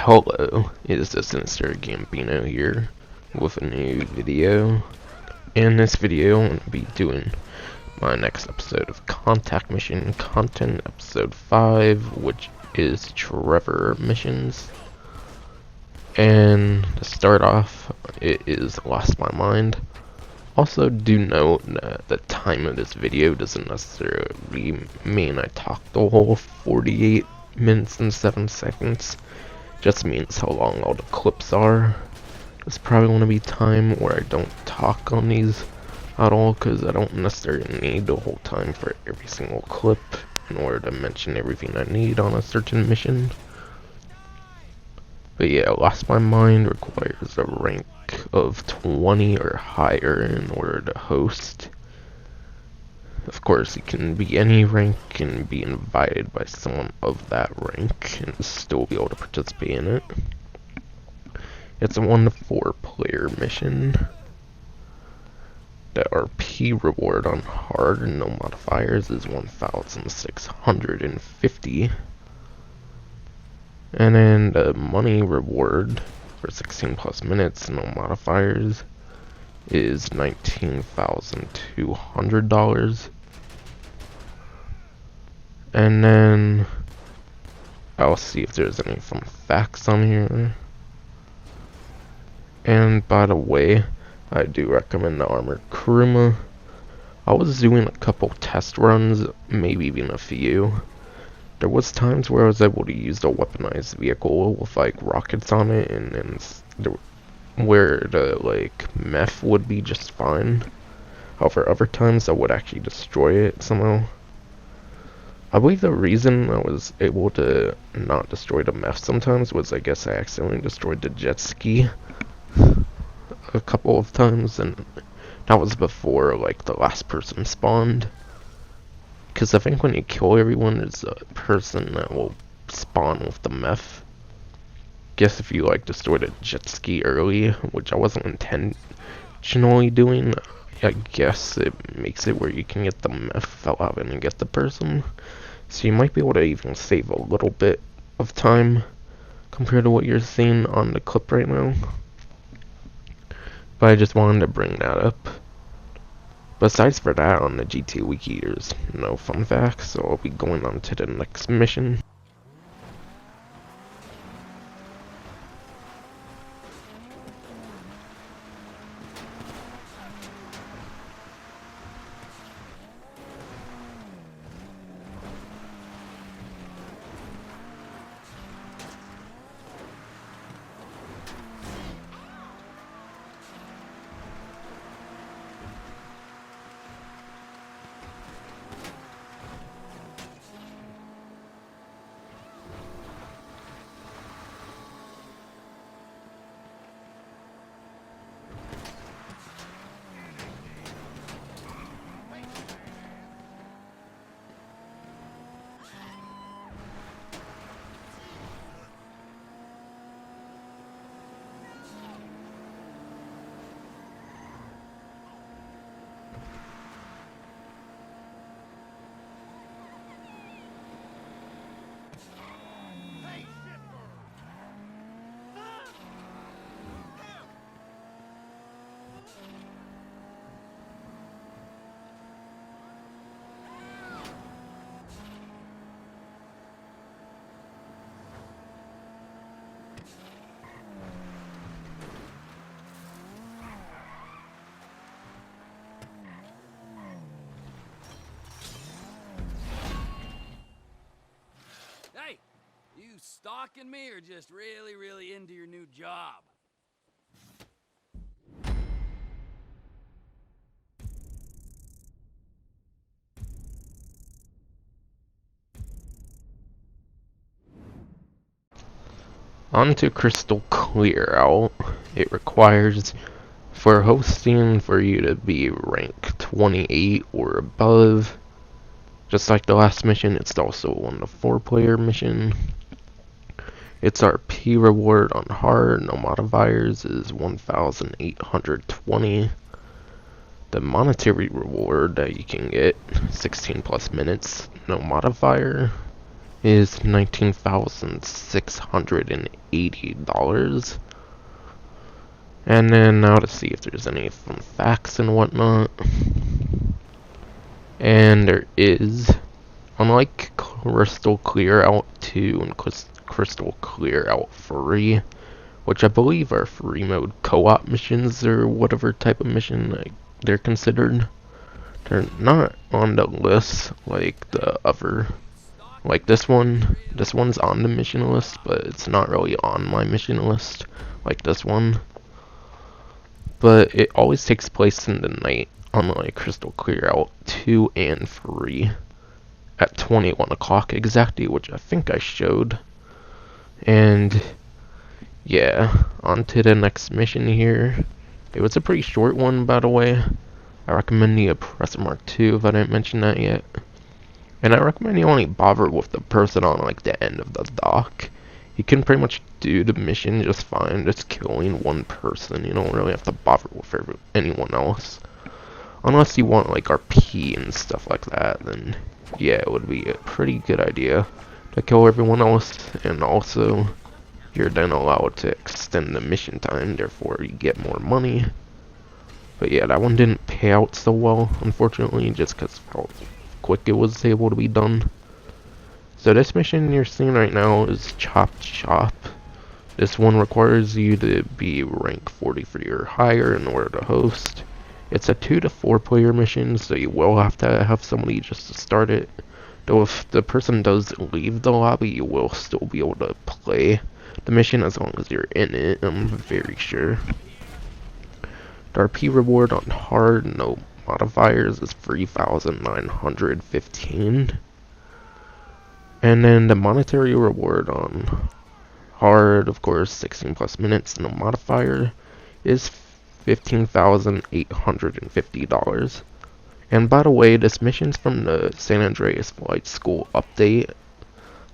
Hello, it is the Sinister Gambino here with a new video. In this video, I'm going to be doing my next episode of Contact Mission Content, episode 5, which is Trevor missions. And to start off, it is Lost My Mind. Also, do note that the time of this video doesn't necessarily mean I talked the whole 48 minutes and 7 seconds. Just means how long all the clips are. There's probably going to be time where I don't talk on these at all, because I don't necessarily need the whole time for every single clip in order to mention everything I need on a certain mission. But yeah, Lost My Mind requires a rank of 20 or higher in order to host. Of course, it can be any rank and be invited by someone of that rank and still be able to participate in it. It's a 1 to 4 player mission. The RP reward on hard and no modifiers is 1,650. And then the money reward for 16 plus minutes, no modifiers, is $19,200. And then I'll see if there's any fun facts on here. And by the way, I do recommend the Armored Kuruma. I was doing a couple test runs, maybe even a few. There was times where I was able to use the weaponized vehicle with like rockets on it, and where the like meth would be just fine. However, other times I would actually destroy it somehow. I believe the reason I was able to not destroy the meth sometimes was I guess I accidentally destroyed the jet ski a couple of times, and that was before like the last person spawned. Because I think when you kill everyone, there's a person that will spawn with the meth. Guess if you like destroy the jet ski early, which I wasn't intentionally doing, I guess it makes it where you can get the meth without having to get the person. So you might be able to even save a little bit of time compared to what you're seeing on the clip right now. But I just wanted to bring that up. Besides for that, on the GT Wiki, there's no fun facts, so I'll be going on to the next mission. Hey, you stalking me or just really into your new job? On to Crystal Clear Out. It requires for hosting for you to be rank 28 or above. Just like the last mission, it's also a 1 to 4 player mission. Its RP reward on hard, no modifiers, is 1,820. The monetary reward that you can get, 16 plus minutes, no modifier, is $19,680. And then now to see if there's any fun facts and whatnot. And there is, unlike Crystal Clear Out 2 and Crystal Clear Out 3, which I believe are free mode co-op missions or whatever type of mission they're considered, they're not on the list like the other. Like this one's on the mission list, but it's not really on my mission list like this one. But it always takes place in the night, unlike Crystal Clear Out 2 and 3, at 21 o'clock exactly, which I think I showed. And yeah, on to the next mission here. It was a pretty short one, by the way. I recommend the Oppressor Mark II if I didn't mention that yet. And I recommend you only bother with the person on like the end of the dock. You can pretty much do the mission just fine, just killing one person. You don't really have to bother with anyone else. Unless you want like RP and stuff like that, then yeah, it would be a pretty good idea to kill everyone else. And also, you're then allowed to extend the mission time, therefore you get more money. But yeah, that one didn't pay out so well, unfortunately, just because of how quick it was able to be done. So this mission you're seeing right now is Chop Chop. This one requires you to be rank 43 or higher in order to host. It's a 2 to 4 player mission, so you will have to have somebody just to start it. Though if the person does leave the lobby, you will still be able to play the mission as long as you're in it, I'm very sure. The RP reward on hard, no modifiers, is 3,915. And then the monetary reward on hard, of course, 16 plus minutes, no modifier, is $15,850. And by the way, this mission's from the San Andreas Flight School update,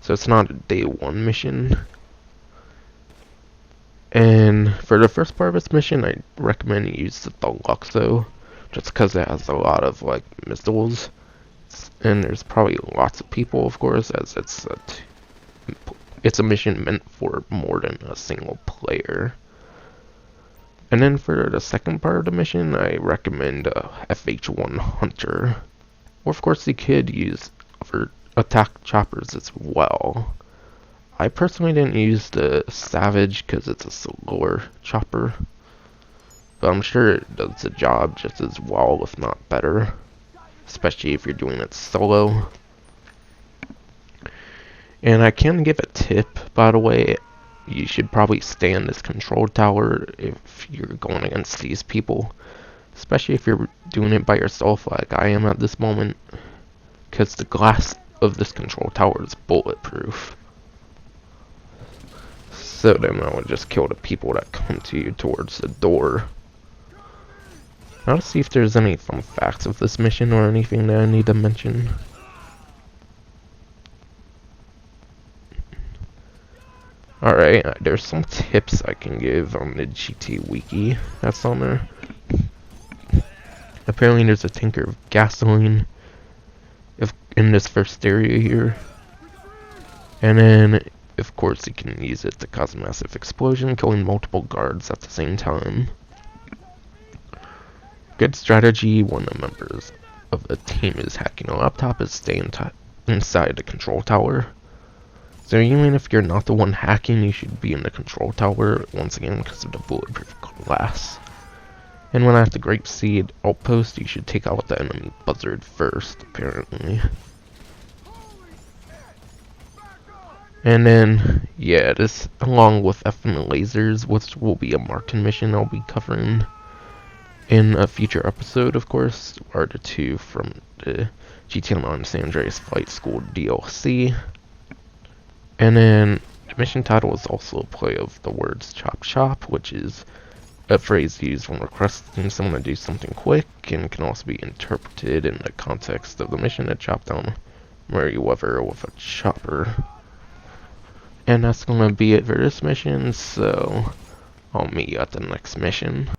so it's not a day 1 mission. And for the first part of this mission, I recommend you use the Deluxo, just because it has a lot of like missiles, and there's probably lots of people, of course, as it's a mission meant for more than a single player. And then for the second part of the mission, I recommend FH1 Hunter, or of course you could use other attack choppers as well. I personally didn't use the Savage because it's a slower chopper, but I'm sure it does the job just as well, if not better, especially if you're doing it solo. And I can give a tip, by the way. You should probably stay in this control tower if you're going against these people, especially if you're doing it by yourself like I am at this moment, because the glass of this control tower is bulletproof. So then I would just kill the people that come to you towards the door. Now let's see if there's any fun facts of this mission or anything that I need to mention. Alright, there's some tips I can give on the GT Wiki that's on there. Apparently there's a tanker of gasoline in this first area here. And then, of course, you can use it to cause a massive explosion, killing multiple guards at the same time. Good strategy when the members of a team is hacking a laptop is stay inside the control tower. So even if you're not the one hacking, you should be in the control tower, once again because of the bulletproof glass. And when at the Grapeseed outpost, you should take out the enemy buzzard first, apparently. And then, yeah, this, along with FN lasers, which will be a Martin mission I'll be covering in a future episode, of course, are the two from the GTA Online San Andreas Flight School DLC. And then the mission title is also a play of the words chop chop, which is a phrase used when requesting someone to do something quick, and can also be interpreted in the context of the mission to chop down Merryweather with a chopper. And that's gonna be it for this mission, so I'll meet you at the next mission.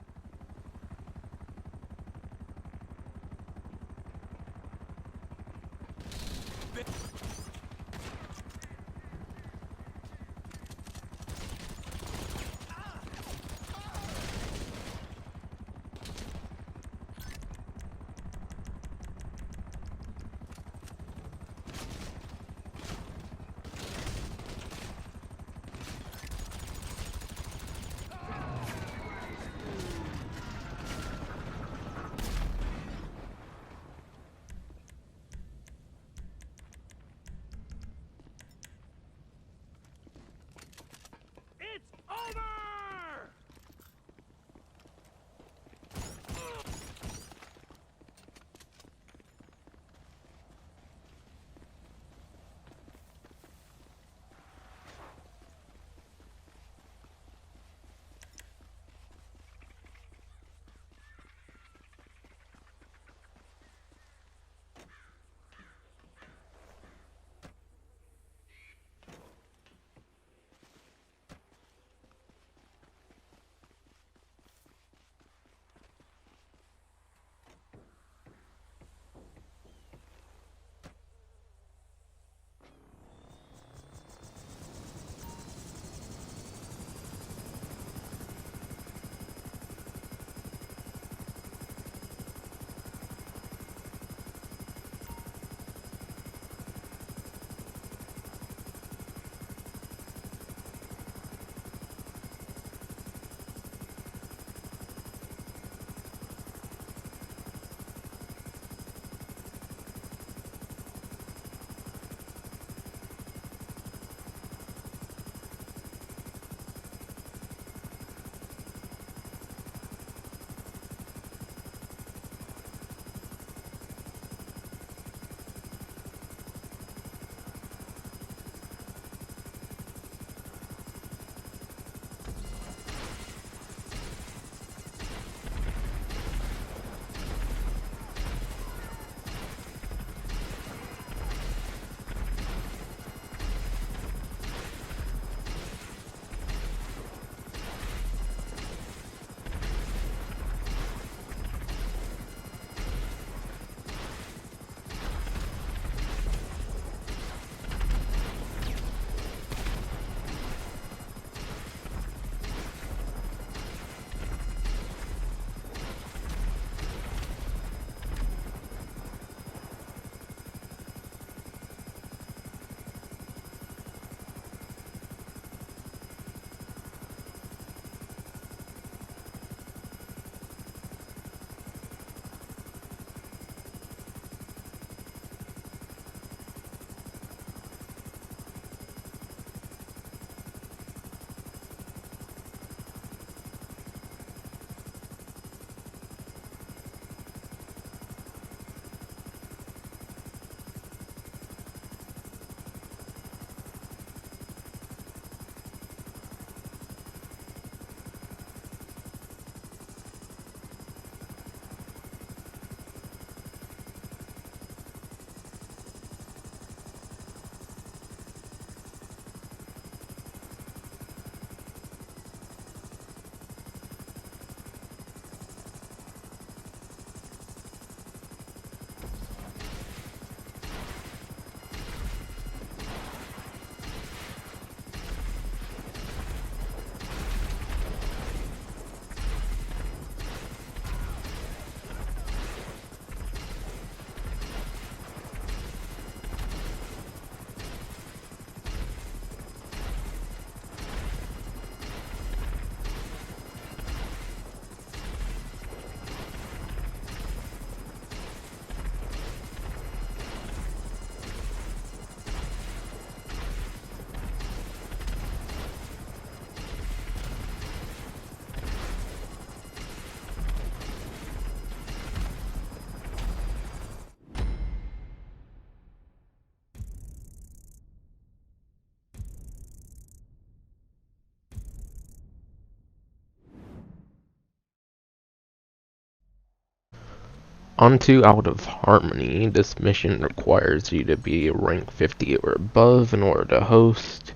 Onto Out of Harmony. This mission requires you to be rank 50 or above in order to host.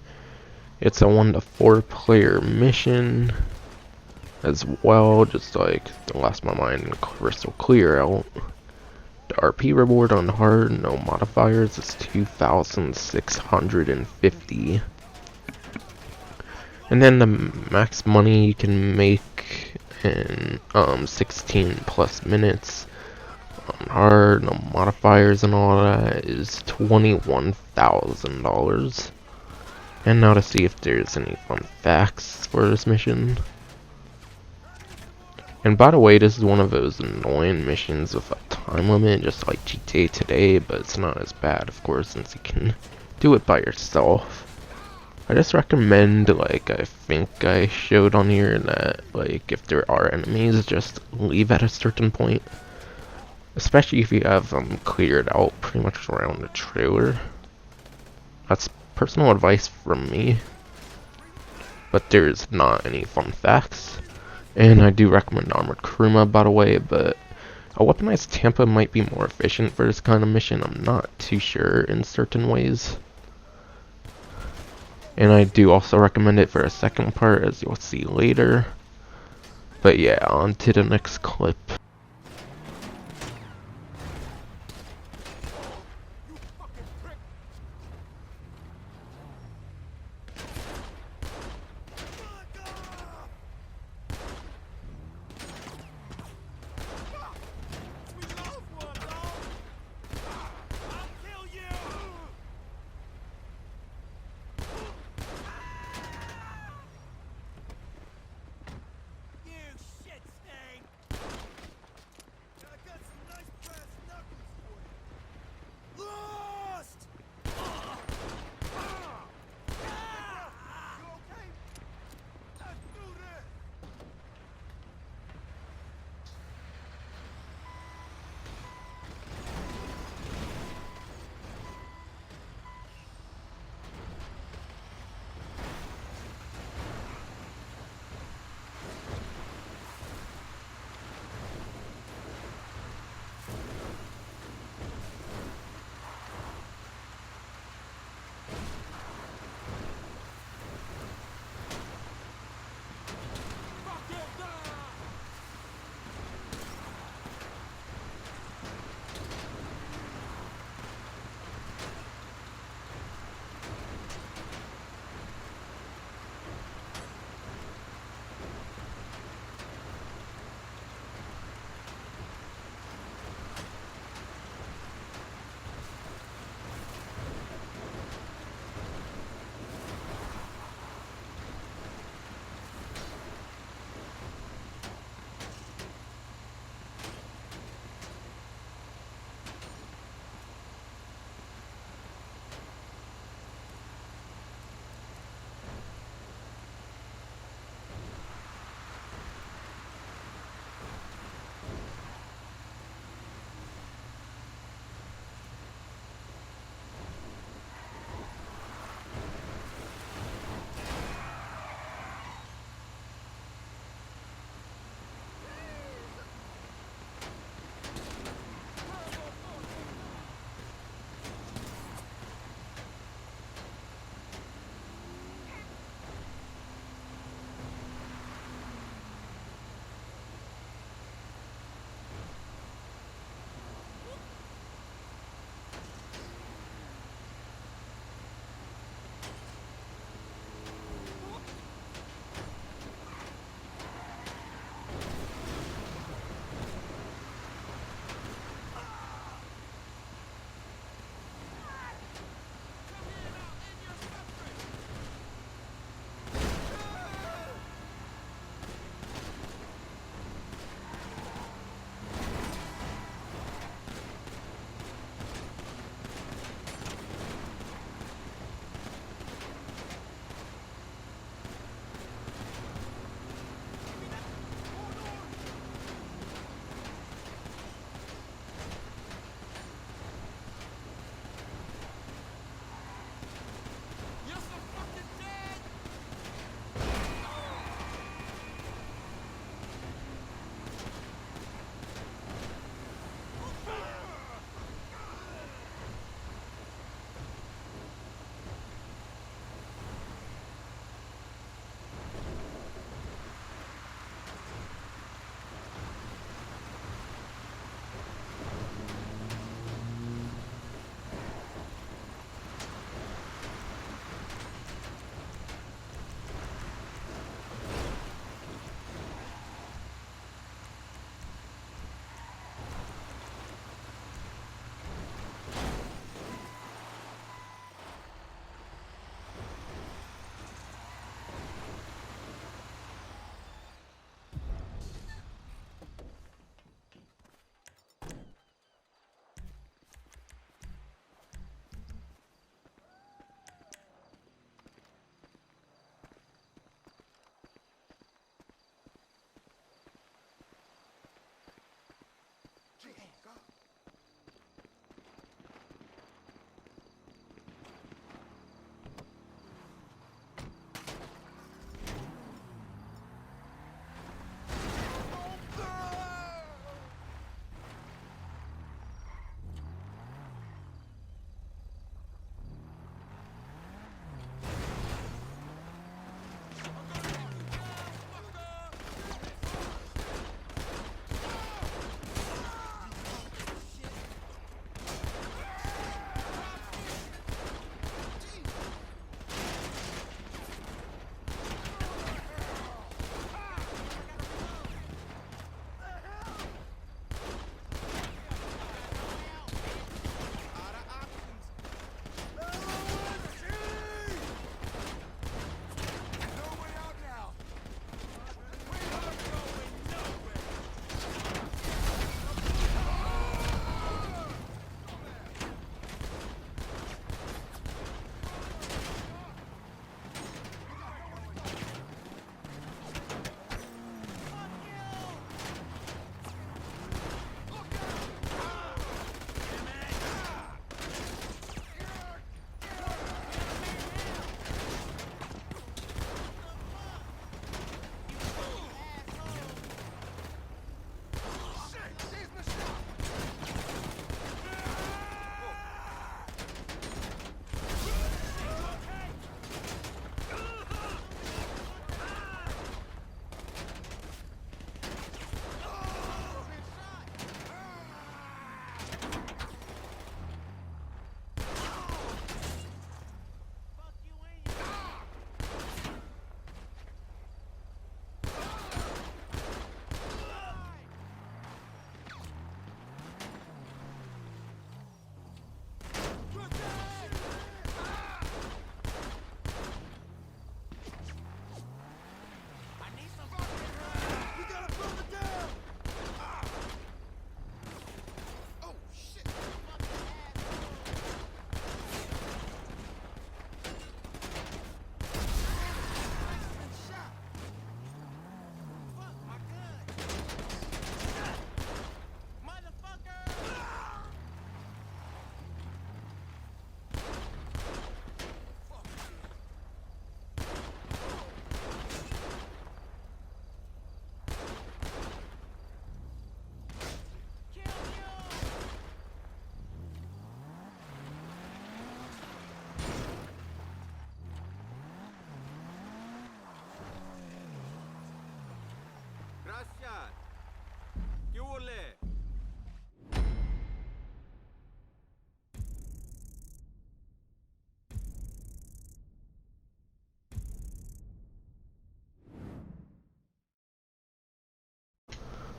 It's a 1 to 4 player mission as well, just like the last my mind crystal clear out. The RP reward on hard, no modifiers, is 2,650. And then the max money you can make in 16 plus minutes on hard, no modifiers and all that is $21,000. And now to see if there's any fun facts for this mission. And by the way, this is one of those annoying missions with a time limit, just like GTA today, but it's not as bad, of course, since you can do it by yourself. I just recommend, like, I think I showed on here that, like, if there are enemies, just leave at a certain point. Especially if you have them cleared out pretty much around the trailer. That's personal advice from me. But there's not any fun facts. And I do recommend Armored Kuruma, by the way, but a weaponized Tampa might be more efficient for this kind of mission. I'm not too sure in certain ways. And I do also recommend it for a second part, as you'll see later. But yeah, on to the next clip.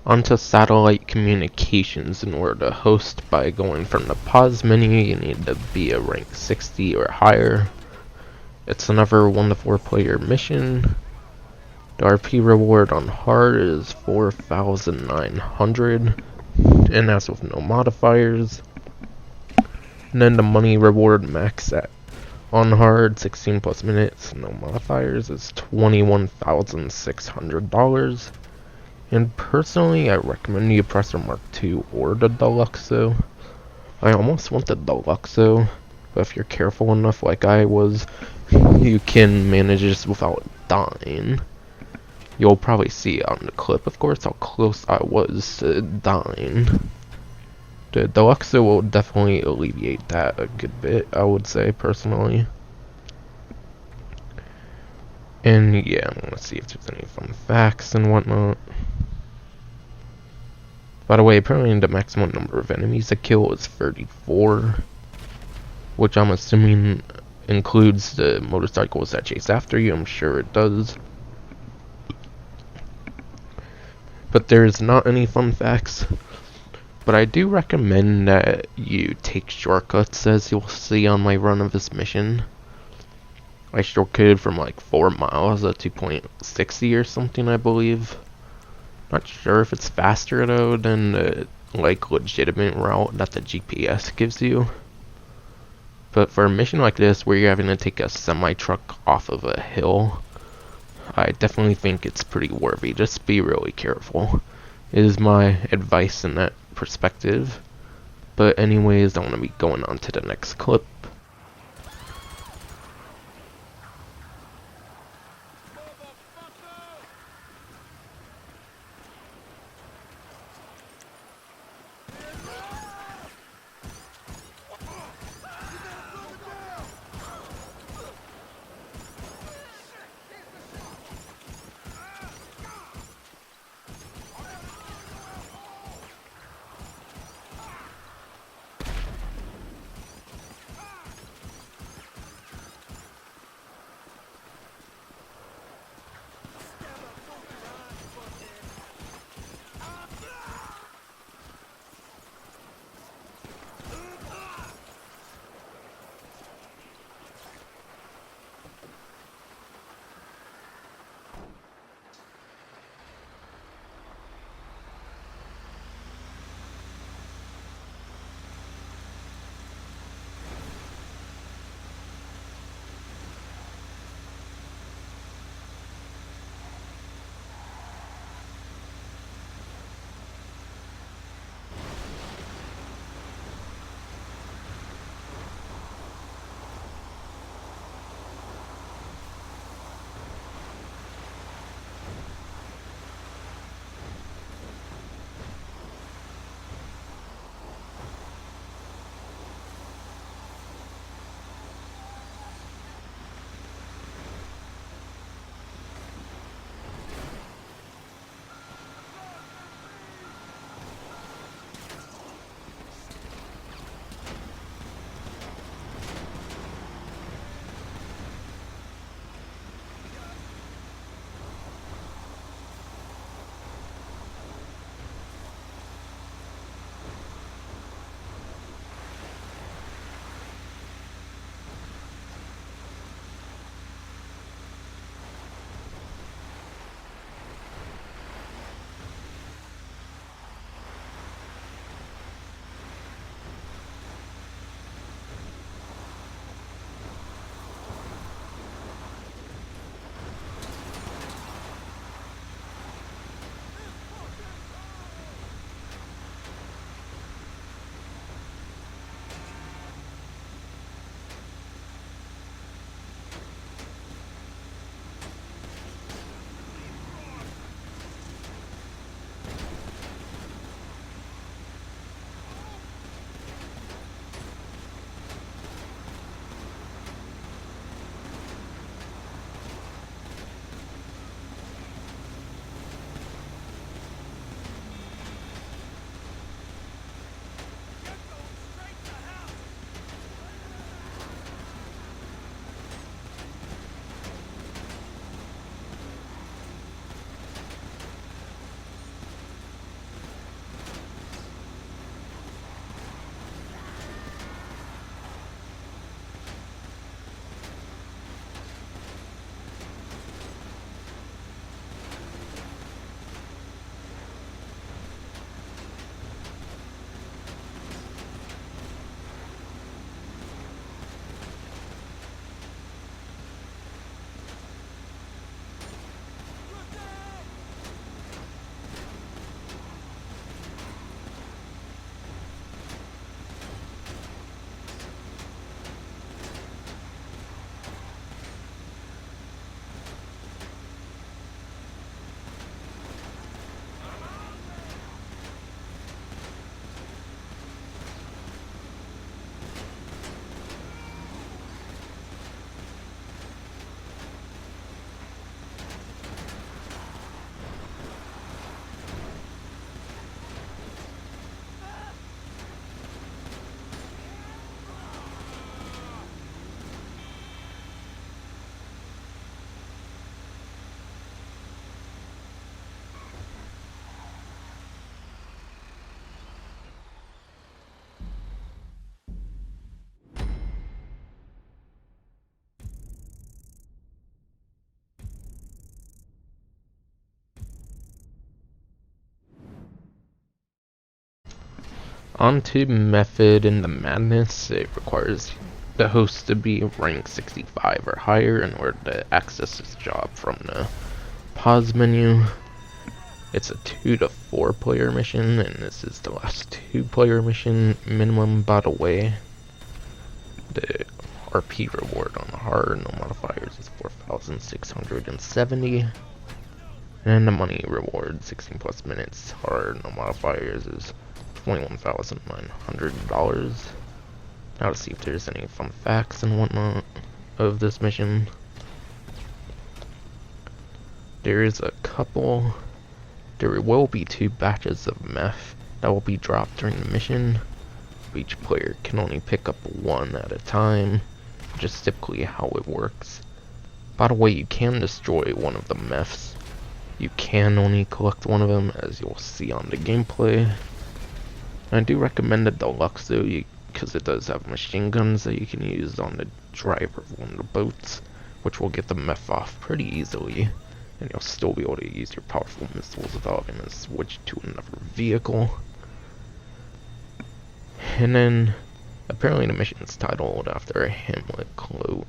onto satellite communications. In order to host by going from the pause menu, you need to be a rank 60 or higher. It's another 1 to 4 player mission. The RP reward on hard is 4,900, and that's with no modifiers. And then the money reward max at on hard 16 plus minutes, no modifiers, is $21,600. And personally, I recommend the Oppressor Mark II or the Deluxo. I almost want the Deluxo, but if you're careful enough like I was, you can manage this without dying. You'll probably see on the clip, of course, how close I was to dying. The Deluxo will definitely alleviate that a good bit, I would say, personally. And yeah, let's see if there's any fun facts and whatnot. By the way, apparently the maximum number of enemies to kill is 34, which I'm assuming includes the motorcycles that chase after you. I'm sure it does. But there's not any fun facts. But I do recommend that you take shortcuts, as you'll see on my run of this mission. I shortcutted from like 4 miles at 2.60 or something, I believe. Not sure if it's faster though than the like legitimate route that the GPS gives you. But for a mission like this where you're having to take a semi-truck off of a hill, I definitely think it's pretty worthy. Just be really careful, is my advice in that perspective. But anyways, I want to be going on to the next clip. onto Method in the Madness. It requires the host to be rank 65 or higher in order to access this job from the pause menu. It's a 2 to 4 player mission, and this is the last 2-player mission minimum, by the way. The RP reward on the hard, no modifiers, is 4,670. And the money reward, 16 plus minutes, hard, no modifiers, is $21,900. Now to see if there's any fun facts and whatnot of this mission. There is a couple. There will be 2 batches of meth that will be dropped during the mission. Each player can only pick up 1 at a time, which is typically how it works. By the way, you can destroy one of the meths. You can only collect one of them, as you'll see on the gameplay. I do recommend the deluxe though, because it does have machine guns that you can use on the driver of one of the boats, which will get the meth off pretty easily. And you'll still be able to use your powerful missiles without having to switch to another vehicle. And then, apparently the mission is titled after a Hamlet quote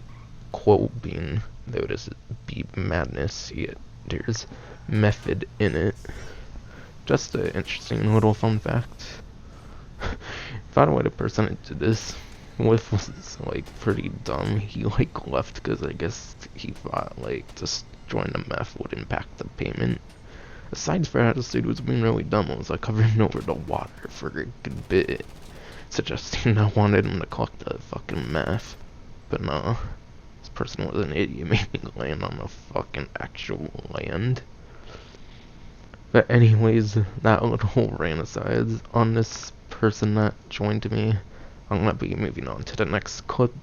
being noticed be madness, yet there's method in it. Just an interesting little fun fact. By the way, the person that did this with was like pretty dumb. He like left because I guess he thought like just join the meth would impact the payment. Aside from that, this dude was being really dumb. It was like hovering over the water for a good bit, suggesting I wanted him to collect the fucking meth. But nah, this person was an idiot, made me land on the fucking actual land. But anyways, that little rant aside on this person that joined me, I'm gonna be moving on to the next clip.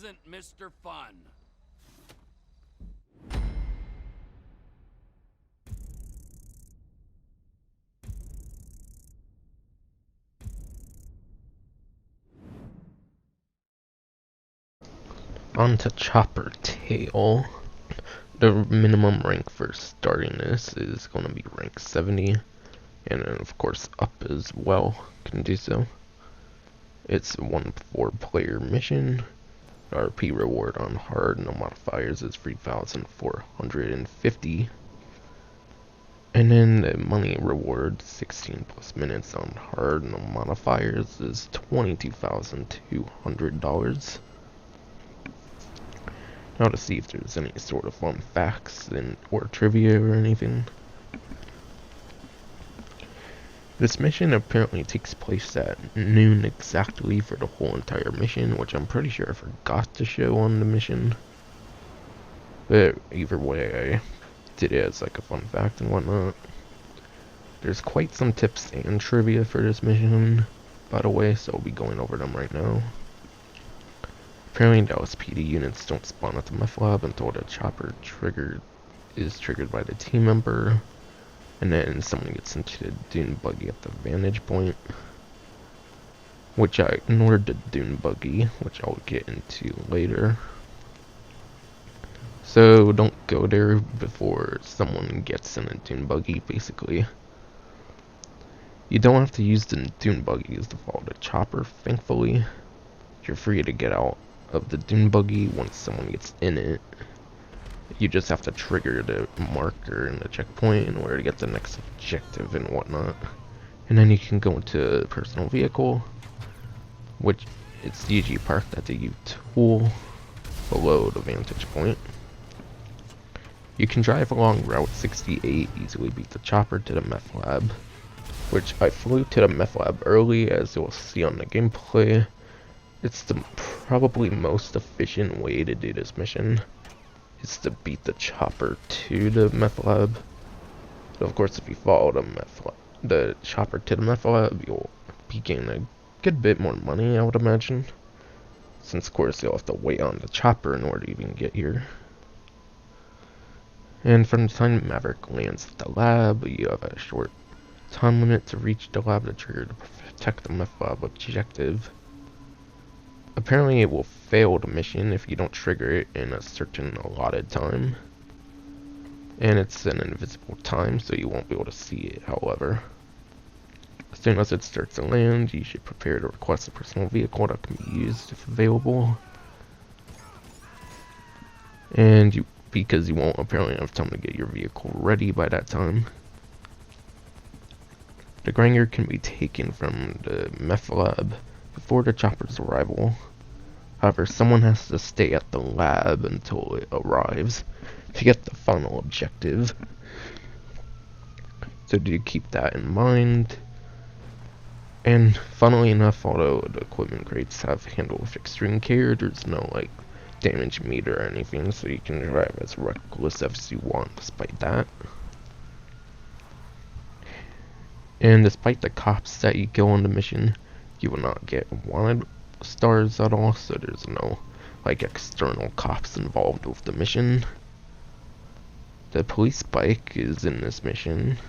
isn't Mr. Fun. On to Chopper Tail. The minimum rank for starting this is going to be rank 70, and then of course up as well can do so. It's a 4-player mission. RP reward on hard, no modifiers, is 3,450. And then the money reward, 16 plus minutes on hard, no modifiers, is $22,200. Now to see if there's any sort of fun facts or trivia or anything. This mission apparently takes place at noon exactly for the whole entire mission, which I'm pretty sure I forgot to show on the mission. But either way, I did it as like a fun fact and whatnot. There's quite some tips and trivia for this mission, by the way, so I'll be going over them right now. Apparently the LSPD units don't spawn at the meth lab until the chopper is triggered by the team member. And then someone gets into the dune buggy at the vantage point, which I ignored the dune buggy, which I'll get into later. So don't go there before someone gets in a dune buggy, basically. You don't have to use the dune buggies to follow the chopper, thankfully. You're free to get out of the dune buggy once someone gets in it. You just have to trigger the marker in the checkpoint in order to get the next objective and whatnot. And then you can go into a personal vehicle, which it's usually parked at the U-tool below the vantage point. You can drive along Route 68, easily beat the chopper to the meth lab, which I flew to the meth lab early, as you'll see on the gameplay. It's the probably most efficient way to do this mission. Is to beat the chopper to the meth lab. But of course, if you follow the chopper to the meth lab, you'll be gaining a good bit more money, I would imagine. Since of course you'll have to wait on the chopper in order to even get here. And from the time Maverick lands at the lab, you have a short time limit to reach the lab to trigger to protect the meth lab objective. Apparently it will fail the mission if you don't trigger it in a certain allotted time. And it's an invisible time, so you won't be able to see it, however. As soon as it starts to land, you should prepare to request a personal vehicle that can be used if available. And because you won't apparently have time to get your vehicle ready by that time. The Granger can be taken from the meth lab before the chopper's arrival. However, someone has to stay at the lab until it arrives to get the final objective. So do keep that in mind. And funnily enough, although the equipment crates have handled with extreme care, there's no like damage meter or anything, so you can drive as reckless as you want despite that. And despite the cops that you kill on the mission, you will not get wanted stars at all, so there's no like external cops involved with the mission. The police bike is in this mission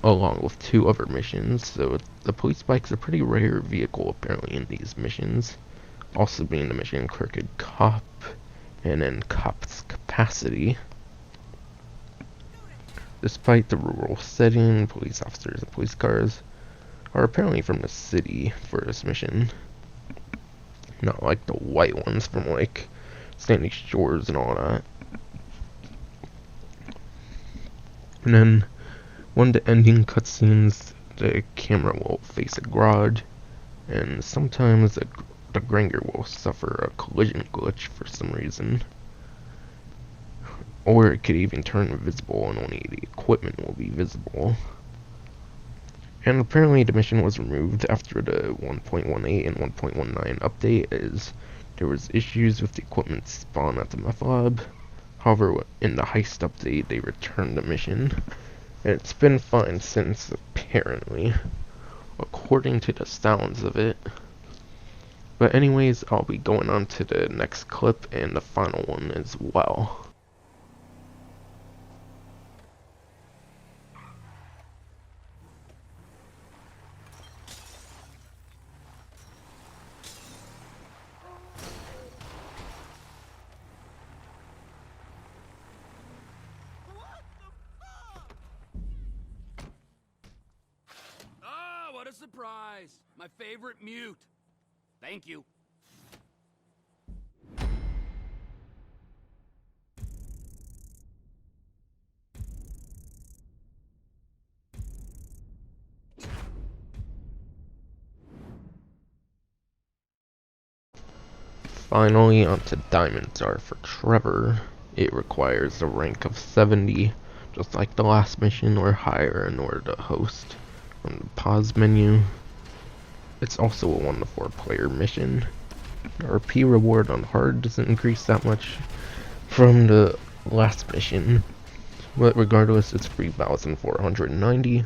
along with 2 other missions, so the police bike's a pretty rare vehicle apparently in these missions, also being the mission Crooked Cop and then Cop's Capacity. Despite the rural setting, police officers and police cars are apparently from the city for this mission. Not like the white ones from like Sandy Shores and all that. And then when the ending cutscenes, the camera will face a garage, and sometimes the Granger will suffer a collision glitch for some reason. Or it could even turn invisible and only the equipment will be visible. And apparently the mission was removed after the 1.18 and 1.19 update, as there was issues with the equipment spawn at the meth lab. However, in the heist update, they returned the mission, and it's been fine since, apparently, according to the sounds of it. But anyways, I'll be going on to the next clip and the final one as well. Ah, what a surprise! My favorite mute. Thank you. Finally, onto Diamonds are for Trevor. It requires a rank of 70, just like the last mission, or higher in order to host from the pause menu. It's also a 1 to 4 player mission. The RP reward on hard doesn't increase that much from the last mission, but regardless, it's 3,490.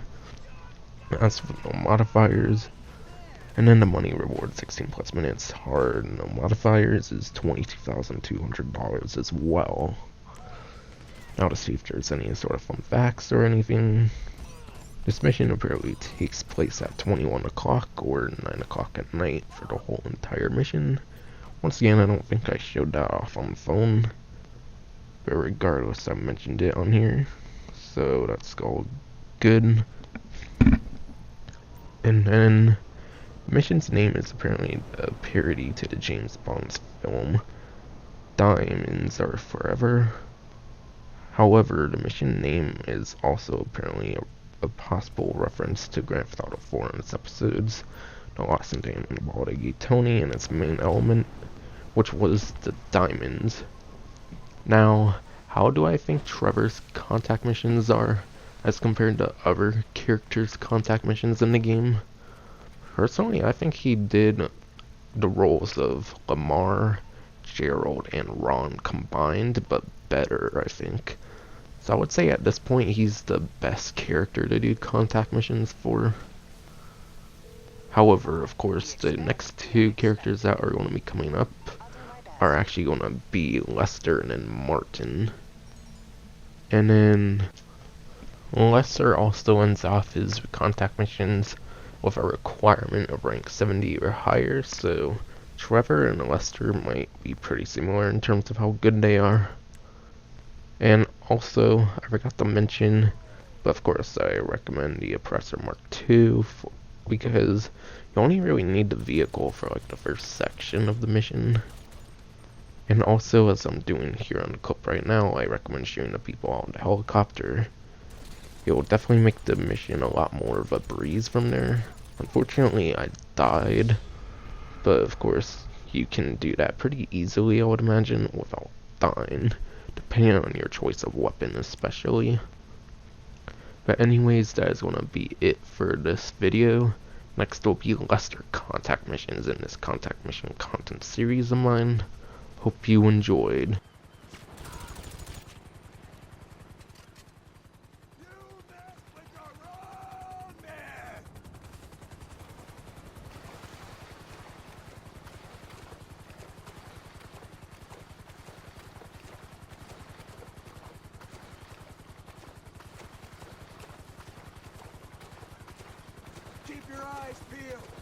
As for the modifiers, and then the money reward, 16 plus minutes hard, and the modifiers is $22,200 as well. Now to see if there's any sort of fun facts or anything. This mission apparently takes place at 21 o'clock or 9 o'clock at night for the whole entire mission. Once again, I don't think I showed that off on the phone, but regardless, I mentioned it on here, so that's all good. And then the mission's name is apparently a parody to the James Bond's film Diamonds Are Forever. However, the mission name is also apparently a possible reference to Grand Theft Auto 4 and its episodes The Lost and Damned involved Tony and its main element, which was the diamonds. Now, how do I think Trevor's contact missions are as compared to other characters' contact missions in the game? Personally, I think he did the roles of Lamar, Gerald, and Ron combined, but better, I think. So I would say at this point he's the best character to do contact missions for. However, of course, the next two characters that are going to be coming up are actually going to be Lester and then Martin. And then Lester also ends off his contact missions with a requirement of rank 70 or higher, so Trevor and Lester might be pretty similar in terms of how good they are. And also, I forgot to mention, but of course I recommend the Oppressor Mark II because you only really need the vehicle for like the first section of the mission. And also, as I'm doing here on the clip right now, I recommend shooting the people out in the helicopter. It will definitely make the mission a lot more of a breeze from there. Unfortunately, I died, but of course, you can do that pretty easily, I would imagine, without dying, depending on your choice of weapon especially. But anyways, that is going to be it for this video. Next will be Lester contact missions in this contact mission content series of mine. Hope you enjoyed. Keep your eyes peeled.